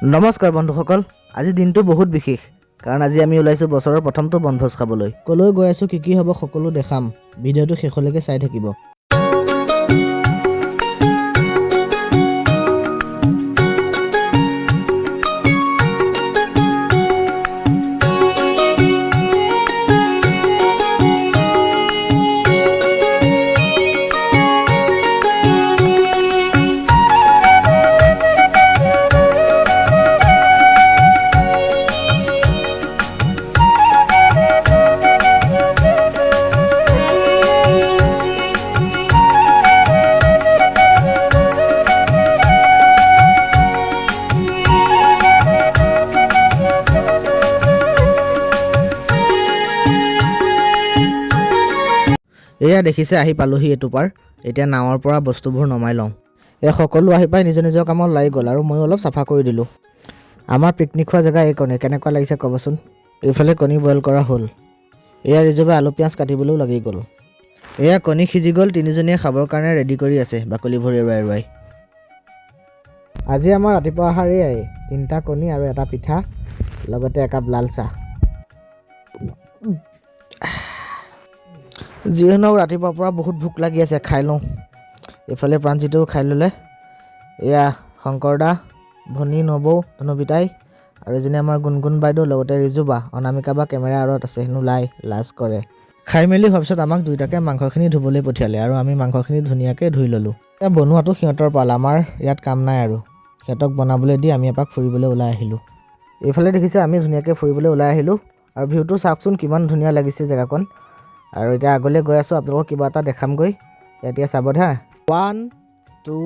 নমস্কাৰ বন্ধুসকল, আজি দিনটো বহুত বিশেষ কাৰণ আজি আমি ওলাইছো বছৰৰ প্ৰথমটো বনভোজ খাবলৈ। কলৈ গৈ আছো কি হ'ব সকলো দেখাম, ভিডিঅ'টো শেষলৈকে চাই থাকিব। এয়া দেখিছে আহি পালোহি এইটো পাৰ। এতিয়া নাৱৰ পৰা বস্তুবোৰ নমাই লওঁ। এই সকলো আহি পাই নিজৰ নিজৰ কামত লাগি গ'ল আৰু ময়ো অলপ চাফা কৰি দিলোঁ। আমাৰ পিকনিক খোৱা জেগা এই কণী কেনেকুৱা লাগিছে ক'বচোন। এইফালে কণী বইল কৰা হ'ল। এয়া ৰিজুৱে আলু পিঁয়াজ কাটিবলৈও লাগি গ'ল। এয়া কণী সিজি গ'ল, তিনিজনীয়ে খাবৰ কাৰণে ৰেডি কৰি আছে বাকলিবোৰ এৰুৱাই। আজি আমাৰ ৰাতিপুৱা আহাৰ এয়াই, 3টা কণী আৰু এটা পিঠা, লগতে একাপ লাল চাহ। যিহেতু ৰাতিপুৱাৰ পৰা বহুত ভোক লাগি আছে, খাই লওঁ। এইফালে প্ৰাঞ্জিতেও খাই ল'লে। এয়া শংকৰ দা, ভনী, নবৌ, ধনুবিতাই আৰু এজনী আমাৰ গুণগুণ বাইদেউ, লগতে ৰিজু বা, অনামিকা বা কেমেৰা আঁৰত আছে, হেনো লাজ কৰে। খাই মেলি হোৱাৰ পিছত আমাক দুইটাকে মাংসখিনি ধুবলৈ পঠিয়ালে আৰু আমি মাংসখিনি ধুনীয়াকৈ ধুই ল'লোঁ। এয়া বনোৱাটো সিহঁতৰ পাল, আমাৰ ইয়াত কাম নাই আৰু। সিহঁতক বনাবলৈ দি আমি এপাক ফুৰিবলৈ ওলাই আহিলোঁ। এইফালে দেখিছে আমি ধুনীয়াকৈ ফুৰিবলৈ ওলাই আহিলোঁ আৰু ভিউটো চাওকচোন কিমান ধুনীয়া লাগিছে জেগাকণ। আৰু এতিয়া আগলৈ গৈ আছোঁ, আপোনালোকক কিবা এটা দেখামগৈ। এতিয়া চাব হা, 1 2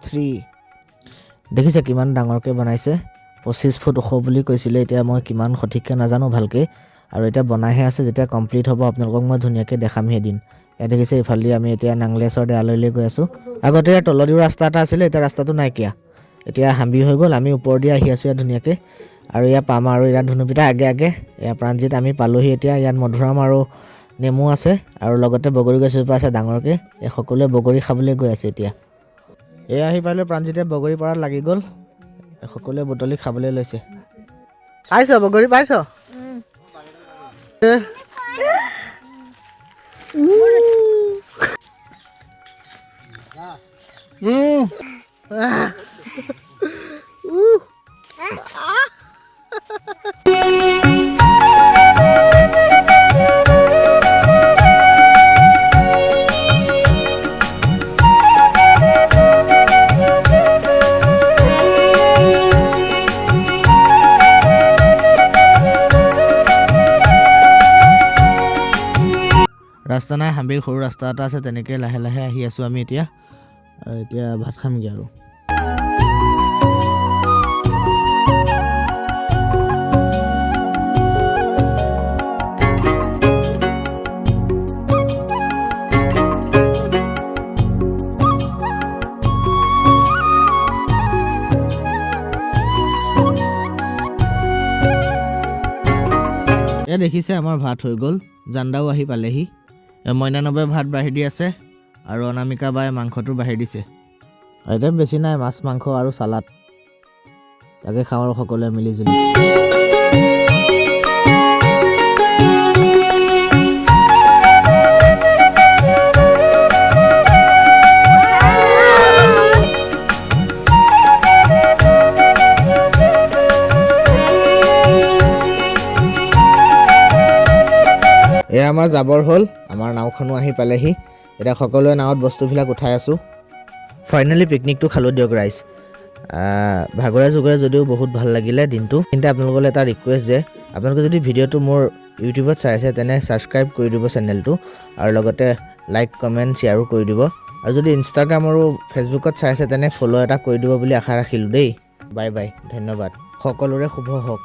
3। দেখিছে কিমান ডাঙৰকৈ বনাইছে, 25 ফুট ওখ বুলি কৈছিলে। এতিয়া মই কিমান সঠিককৈ নাজানো ভালকৈ, আৰু এতিয়া বনাইহে আছে। যেতিয়া কমপ্লিট হ'ব আপোনালোকক মই ধুনীয়াকৈ দেখামহি এদিন। ইয়াত দেখিছে ইফালে আমি এতিয়া নাংলেশ্বৰ দেৱালয়লৈ গৈ আছোঁ। আগতে ইয়াৰ তলদিও ৰাস্তা এটা আছিলে, এতিয়া ৰাস্তাটো নাইকিয়া, এতিয়া হাবি হৈ গ'ল। আমি ওপৰ দি আহি আছোঁ ইয়াত ধুনীয়াকৈ, আৰু ইয়াত পাম আৰু ইয়াত ধনুপিতা আগে এয়া প্ৰাঞ্জিত। আমি পালোহি এতিয়া। ইয়াত মধুৰাম আৰু নেমু আছে আৰু লগতে বগৰী গছজোপা আছে ডাঙৰকৈ। এই সকলোৱে বগৰী খাবলৈ গৈ আছে এতিয়া। এয়া আহি পালে প্ৰাঞ্জিতে বগৰী পাৰাত লাগি গ'ল। সকলোৱে বুটলি খাবলৈ লৈছে। পাইছ বগৰী পাইছ? ৰাস্তা নাই, হাবিৰ সৰু ৰাস্তা এটা আছে, তেনেকৈ লাহে লাহে আহি আছোঁ আমি এতিয়া। আৰু এতিয়া ভাত খামগৈ আৰু। এয়া দেখিছে আমাৰ ভাত হৈ গ'ল, জানদাও আহি পালেহি। মইনানবে ভাত বাঢ়ি দি আছে আৰু অনামিকা বাই মাংসটো বাঢ়ি দিছে। আইটেম বেছি নাই, মাছ মাংস আৰু চালাড। তাকে খাওঁ আৰু সকলোৱে মিলি জুলি। এয়া আমাৰ জাবৰ হ'ল, আমাৰ নাওখনো আহি পালেহি। এতিয়া সকলোৱে নাৱত বস্তুবিলাক উঠাই আছোঁ। ফাইনেলি পিকনিকটো খালোঁ দিয়ক ৰাইজ। ভাগৰে জোগৰে যদিও বহুত ভাল লাগিলে দিনটো। কিন্তু আপোনালোকলৈ এটা ৰিকুৱেষ্ট যে আপোনালোকে যদি ভিডিঅ'টো মোৰ ইউটিউবত চাই আছে তেনে ছাবস্ক্ৰাইব কৰি দিব চেনেলটো, আৰু লগতে লাইক কমেণ্ট শ্বেয়াৰো কৰি দিব। আৰু যদি ইনষ্টাগ্ৰাম আৰু ফেচবুকত চাই আছে তেনে ফ'ল' এটা কৰি দিব বুলি আশা ৰাখিলোঁ দেই। বাই বাই, ধন্যবাদ। সকলোৰে শুভ হওক।